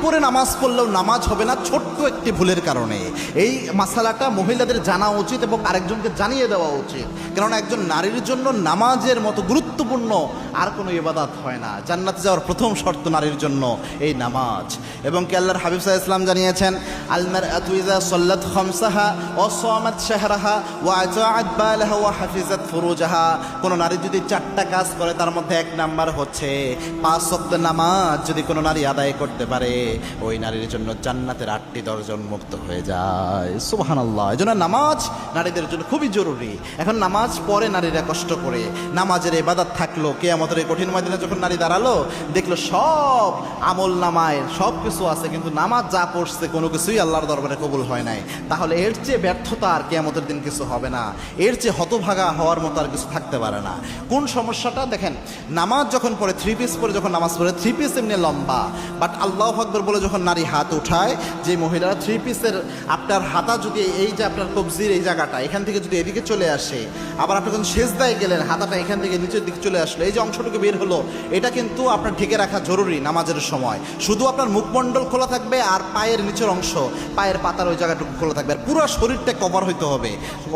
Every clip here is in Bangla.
পরে নামাজ পড়লেও নামাজ হবে না ছোট্ট একটি ভুলের কারণে। এই মাসালাটা মহিলাদের জানা উচিত এবং আরেকজনকে জানিয়ে দেওয়া উচিত, কারণ একজন নারীর জন্য নামাজের মতো গুরুত্বপূর্ণ আর কোনো ইবাদত হয় না। জান্নাতে যাওয়ার প্রথম শর্ত নারীর জন্য এই নামাজ। এবং কি আল্লাহর হাবিব সাল্লাল্লাহু আলাইহি ওয়াসাল্লাম জানিয়েছেন, আল মারআতু ইযা সাল্লাত খামসাহা ওয়া সামাত শাহরাহা ওয়া আতাআত বালাহা ওয়া হাফিজাত ফুরুজাহা। কোন নারী যদি 4টা কাজ করে তার মধ্যে এক নাম্বার হচ্ছে 5 ওয়াক্ত নামাজ যদি কোনো নারী আদায় করতে পারে, ওই নারীর জন্য জান্নাতের 8টি দরজা উন্মুক্ত হয়ে যায়। সুবহানাল্লাহ। এজন্য নামাজ নারীদের জন্য খুবই জরুরি। এখন নামাজ পড়ে নারীরা কষ্ট করে, নামাজের ইবাদত থাকলো, কিয়ামতের এই কঠিন ময়দানে যখন নারী দাঁড়ালো দেখলো সব আমল নামায় সব কিছু আছে, কিন্তু নামাজ যা পড়ছে কোনো কিছুই আল্লাহর দরবারে কবুল হয় নাই, তাহলে এর চেয়ে ব্যর্থতা আর কিয়ামতের দিন কিছু হবে না, এর চেয়ে হতভাগা হওয়ার মতো আর কিছু থাকতে পারে না। কোন সমস্যাটা দেখেন, নামাজ যখন পড়ে 3 পিস পরে যখন নামাজ পড়ে 3 পিস এমনি লম্বা, বাট আল্লাহু আকবার বলে যখন নারী হাত উঠায়, যে মহিলারা 3 পিসের আপনার হাতা যদি এই যে আপনার কবজির এই জায়গাটা এখান থেকে যদি এদিকে চলে আসে, আবার আপনি যখন সেজদায় গেলেন হাতাটা এখান থেকে নিচের দিকে চলে আসলো, এই যে অংশটুকু বের হলো, এটা কিন্তু আপনার ঢেকে রাখা জরুরি নামাজের সময়। শুধু আপনার মুখমণ্ডল খোলা থাকবে আর পায়ের নিচের অংশ, পায়ের পাতার ওই জায়গাটুকু খোলা থাকবে, আর পুরো শরীরটা কভার হইতে হবে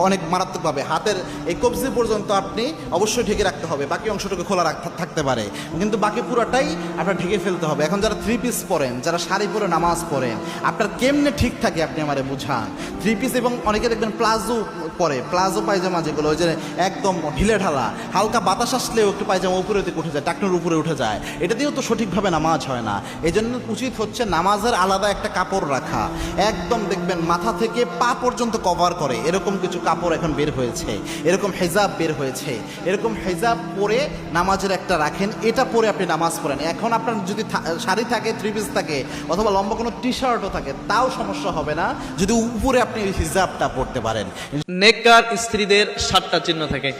অনেক মারাত্মকভাবে। হাতের এই কবজি পর্যন্ত আপনি অবশ্যই ঢেকে রাখতে হবে, বাকি অংশটুকু খোলা থাকতে পারে, কিন্তু বাকি পুরোটাই আপনার ঢেকে ফেলতে হবে। এখন যারা 3 পিস পরেন, যারা শাড়ি পরে নামাজ পড়েন, আপনার কেমনে ঠিক থাকে আপনি আমারে বুঝান। 3 পিস এবং অনেকে দেখবেন প্লাজো পরে, প্লাজো পায়জামা যেগুলো ওই যে একদম ঢিলে ঢালা, হালকা বাতাস আসলেও একটু পায়জামা উপরে দিকে উঠে যায়, টাকনুর উপরে উঠে যায়, এটা দিয়েও তো সঠিকভাবে নামাজ হয় না। এই জন্য উচিত হচ্ছে নামাজের আলাদা একটা কাপড় রাখা, একদম দেখবেন মাথা থেকে পা পর্যন্ত কভার করে এরকম কিছু কাপড় এখন বের হয়েছে, এরকম হেজাব বের হয়েছে, এরকম হেজাব পরে নামাজের একটা রাখেন, এটা পরে আপনি নামাজ পড়েন। এখন আপনার যদি শাড়ি থাকে, 3 পিস থাকে, অথবা লম্বা কোনো টি শার্টও থাকে, তাও সমস্যা হবে না যদি উপরে আপনি হিজাবটা পড়তে পারেন। নেককার স্ত্রীদের 7টা চিহ্ন থাকে।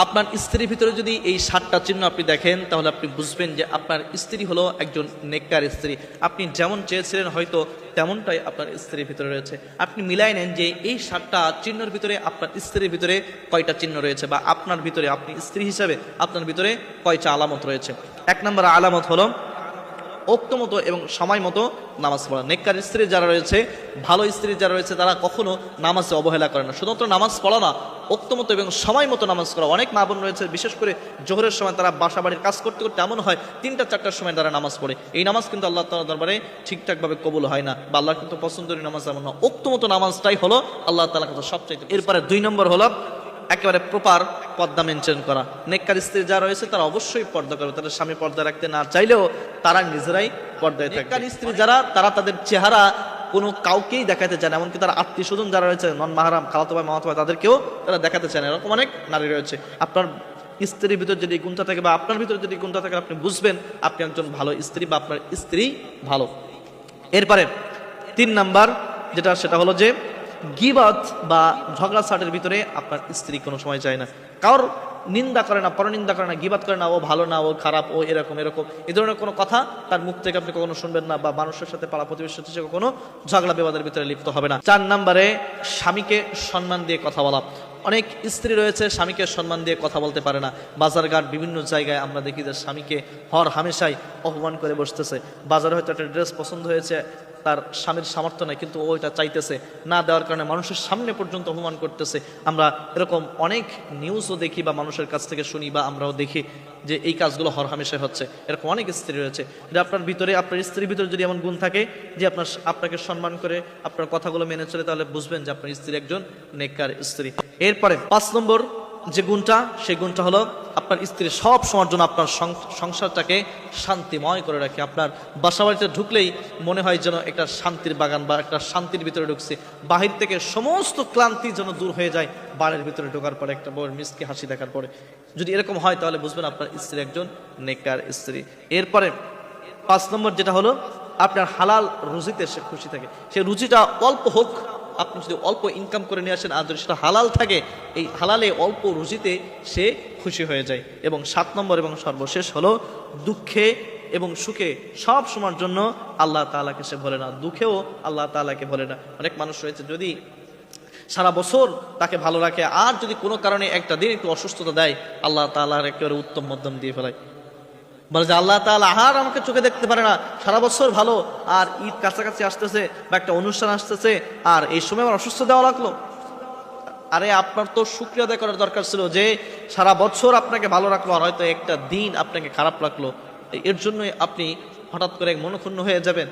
আপনার স্ত্রীর ভিতরে যদি এই 7টা চিহ্ন আপনি দেখেন, তাহলে আপনি বুঝবেন যে আপনার স্ত্রী হলো একজন নেককার স্ত্রী। আপনি যেমন চেয়েছিলেন হয়তো তেমনটাই আপনার স্ত্রীর ভিতরে রয়েছে। আপনি মিলাই নেন যে এই 7টা চিহ্নের ভিতরে আপনার স্ত্রীর ভিতরে কয়টা চিহ্ন রয়েছে, বা আপনার ভিতরে আপনি স্ত্রী হিসাবে আপনার ভিতরে কয়টা আলামত রয়েছে। 1 নম্বর আলামত হলো ওক্ত মতো এবং সময় মতো নামাজ পড়া। নেককার স্ত্রী যারা রয়েছে, ভালো স্ত্রী যারা রয়েছে, তারা কখনো নামাজে অবহেলা করে না। শুধুমাত্র নামাজ পড়া না, ওক্ত মতো এবং সময় মতো নামাজ পড়া। অনেক মা বোন রয়েছে, বিশেষ করে জোহরের সময় তারা বাসা বাড়ির কাজ করতে করতে এমন হয় 3টা-4টার সময় তারা নামাজ পড়ে। এই নামাজ কিন্তু আল্লাহ তাআলার দরবারে ঠিকঠাকভাবে কবুল হয় না, বা আল্লাহ কিন্তু পছন্দের নামাজ এমন না। ওক্ত মতো নামাজটাই হলো আল্লাহ তাআলার কাছে সবচাইতে। এরপরে 2 নম্বর হলো একেবারে প্রপার পর্দা মেনটেন করা। নেককার স্ত্রী যারা রয়েছে তারা অবশ্যই পর্দা করবে, তাদের স্বামী পর্দা রাখতে না চাইলেও তারা নিজেরাই পর্দায় থাকে। নেককার স্ত্রী যারা, তারা তাদের চেহারা কোনো কাউকেই দেখাতে চায় না, এমনকি তারা আত্মীয় স্বজন যারা রয়েছে, নন মাহারাম, খালাতো ভাই, মামাতো ভাই, তাদেরকেও তারা দেখাতে চায় না। এরকম অনেক নারী রয়েছে। আপনার স্ত্রীর ভিতর যদি গুণটা থাকে, বা আপনার ভিতর যদি গুণটা থাকে, আপনি বুঝবেন আপনি একজন ভালো স্ত্রী, বা আপনার স্ত্রী ভালো। এরপরে 3 নাম্বার যেটা, সেটা হলো যে গীবত বা ঝগড়া ছাটের ভিতরে আপনার স্ত্রী কোনো সময় যায় না। কারোর নিন্দা করে না, পরনিন্দা করে না, গীবত করে না, ও ভালো না, ও খারাপ, ও এরকম এরকম, এই ধরনের কোনো কথা তার মুখ থেকে আপনি কখনো শুনবেন না, বা মানুষের সাথে, পাড়া প্রতিবেশীর সাথে কখনো ঝগড়া বিবাদের ভিতরে লিপ্ত হবে না। 4 নম্বরে স্বামীকে সম্মান দিয়ে কথা বলা। অনেক স্ত্রী রয়েছে স্বামীকে সম্মান দিয়ে কথা বলতে পারে না। বাজারঘাট বিভিন্ন জায়গায় আমরা দেখি যে স্বামীকে হর হামেশাই অপমান করে বসতেছে। বাজারে হয়তো একটা ড্রেস পছন্দ হয়েছে, তার স্বামীর সামর্থ্য নেই, কিন্তু ওইটা চাইতেছে, না দেওয়ার কারণে মানুষের সামনে পর্যন্ত অপমান করতেছে। আমরা এরকম অনেক নিউজও দেখি, বা মানুষের কাছ থেকে শুনি, বা আমরাও দেখি যে এই কাজগুলো হরহামেশাই হচ্ছে। এরকম অনেক স্ত্রী রয়েছে। যে আপনার ভিতরে, আপনার স্ত্রীর ভিতরে যদি এমন গুণ থাকে যে আপনাকে সম্মান করে, আপনার কথাগুলো মেনে চলে, তাহলে বুঝবেন যে আপনার স্ত্রী একজন নেককার স্ত্রী। এরপরে 5 নম্বর যে গুণটা, সেই গুণটা হলো আপনার স্ত্রী সব সময়ের জন্য আপনার সংসারটাকে শান্তিময় করে রাখে। আপনার বাসা বাড়িতে ঢুকলেই মনে হয় যেন একটা শান্তির বাগান, বা একটা শান্তির ভিতরে ঢুকছে। বাহির থেকে সমস্ত ক্লান্তি যেন দূর হয়ে যায় বাড়ির ভিতরে ঢোকার পরে, একটা বউয়ের মিষ্টি হাসি দেখার পরে। যদি এরকম হয় তাহলে বুঝবেন আপনার স্ত্রী একজন নেককার স্ত্রী। এরপরে 5 নম্বর যেটা হলো, আপনার হালাল রুজিতে সে খুশি থাকে। সে রুজিটা অল্প হোক, আপনি যদি অল্প ইনকাম করে নিয়ে আসেন, আর যদি সেটা হালাল থাকে, এই হালালে অল্প রুজিতে সে খুশি হয়ে যায়। এবং 7 নম্বর এবং সর্বশেষ হলো, দুঃখে এবং সুখে সব সময়ের জন্য আল্লাহ তাআলাকে সে ভোলে না, দুঃখেও আল্লাহ তাআলাকে ভোলে না। অনেক মানুষ রয়েছে যদি সারা বছর তাকে ভালো রাখে, আর যদি কোনো কারণে একটা দিন একটু অসুস্থতা দেয়, আল্লাহ তাআলার একেবারে উত্তম মধ্যম দিয়ে ফেলায়। বলে যে আল্লাহ তাআলা আর আমাকে চোখে দেখতে পারে না, সারা বছর ভালো, আর ঈদ কাছাকাছি আসতেছে বা একটা অনুষ্ঠান আসতেছে আর এই সময় আমার অসুস্থ দেওয়া লাগলো। আরে আপনার তো শুকরিয়া আদায় করার দরকার ছিল যে সারা বছর আপনাকে ভালো রাখলো আর হয়তো একটা দিন আপনাকে খারাপ লাগলো, এর জন্যই আপনি হঠাৎ করে মনক্ষুণ্ণ হয়ে যাবেন?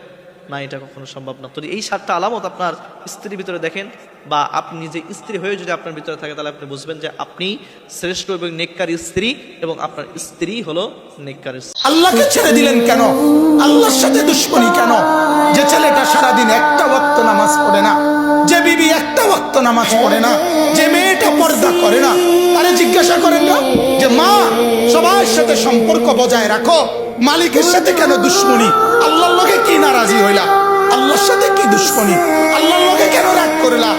না, এটা কখনো সম্ভব না। তো এই 7টা আলামত আপনার স্ত্রীর ভিতরে দেখেন, বা আপনি নিজে স্ত্রী হয়ে যদি আপনার ভিতরে থাকে, তাহলে আপনি বুঝবেন যে আপনি শ্রেষ্ঠ এবং নেককার স্ত্রী এবং আপনার স্ত্রী হলো নেককার স্ত্রী। আল্লাহকে ছেড়ে দিলেন কেন? আল্লাহর সাথে দুশ্মনী কেন? যে ছেলেটা সারাদিন একটা ওয়াক্ত নামাজ পড়ে না, যে বিবি একটা ওয়াক্ত নামাজ পড়ে না, যে মেয়েটা পর্দা করে না, আরে জিজ্ঞাসা করেন না যে মা সবার সাথে সম্পর্ক বজায় রাখো, মালিকের সাথে কেন দুশ্মনী? আল্লাহর লগে কি নারাজি হইলা? আল্লাহর সাথে কি দুশ্মনী? আল্লাহর লগে কেন রাগ করলা?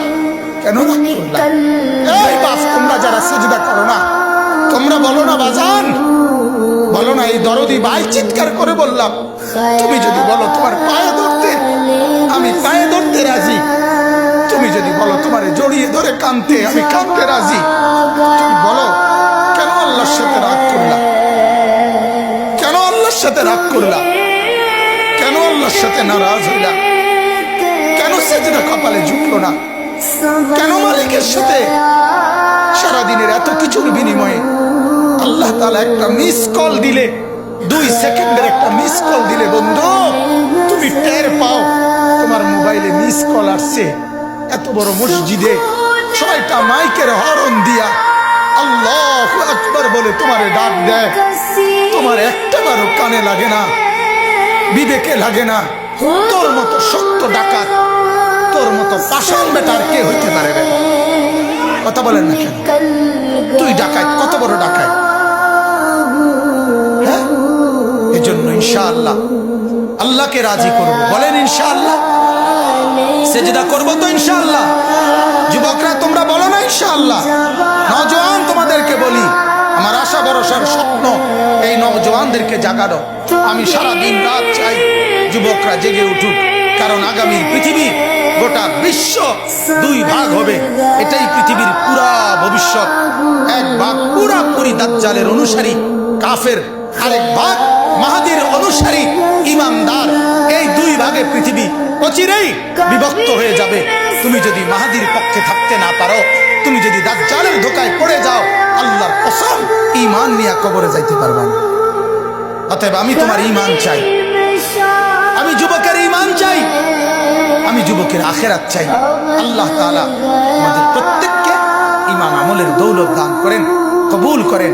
কেন রাগ করলা? এই বাপ, তোমরা যারা সিজদা করো না, তোমরা বলো না বাজান, বলো না, এই দরদি ভাই চিৎকার করে বললাম, তুমি যদি বলো তোমার পায়ে ধরতে, আমি পায়ে ধরতে রাজি। তুমি যদি বলো তোমার জড়িয়ে ধরে কাঁদতে, আমি কাঁদতে রাজি। তুমি বলো কেন আল্লাহর সাথে রাগ করলা? কেন আল্লাহর সাথে রাগ করলা? কেন আল্লাহর সাথে নারাজ হইলা? কেন সেজদা কপালে ঝুঁকলো না? কেন মালিকের সাথে সারাদিনের এত কিছুর বিনিময়ে আল্লাহ তাআলা একটা মিস কল দিলে, 2 সেকেন্ডের একটা মিস কল দিলে, বন্ধু তুমি টের পাও তোমার মোবাইলে মিস কল আসছে, এত বড় মসজিদে 6টা মাইকের হরন দিয়া আল্লাহু আকবার বলে তোমারে ডাক দেয়, তোমার একটাবারও কানে লাগে না, বিবেকে লাগে না? তোর মতো সত্য ডাকাত, তোর মতো পাষাণ বেটার কে হইতে পারে? কথা বলেন না কেন? তুই ডাকাত, কত বড় ডাকাত! হ্যাঁ, এজন্য ইনশাআল্লাহ আল্লাহকে রাজি করব। বলেন ইনশাআল্লাহ। সেজদা করব তো ইনশাআল্লাহ। যুবকরা তোমরা বলো না ইনশাআল্লাহ। নওজোয়ান তোমাদেরকে বলি, আমার আশা ভরসার স্বপ্ন এই নওজোয়ানদেরকে জাগানো। আমি সারা দিন রাত চাই যুবকরা জেগে উঠুক, কারণ আগামী পৃথিবী, গোটা বিশ্ব 2 ভাগ হবে। এটাই পৃথিবীর পুরা ভবিষ্যৎ। এক ভাগ পুরাপুরি দাজ্জালের অনুসারী কাফের, আরেক ভাগ মাহাদির অনুসারী ইমানদার। এই 2 ভাগে পৃথিবী অচিরেই বিভক্ত হয়ে যাবে। তুমি যদি মাহাদির পক্ষে থাকতে না পারো, তুমি যদি দাজ্জালের ধোকায় পড়ে যাও, আল্লাহর কসম ঈমান নিয়ে কবরে যাইতে পারবে না। অতএব আমি তোমার ঈমান চাই, আমি যুবকের ঈমান চাই, আমি যুবকের আখিরাত চাই। আল্লাহ তাআলা আমাদের প্রত্যেককে ঈমান আমলের দৌলত দান করেন, কবুল করেন।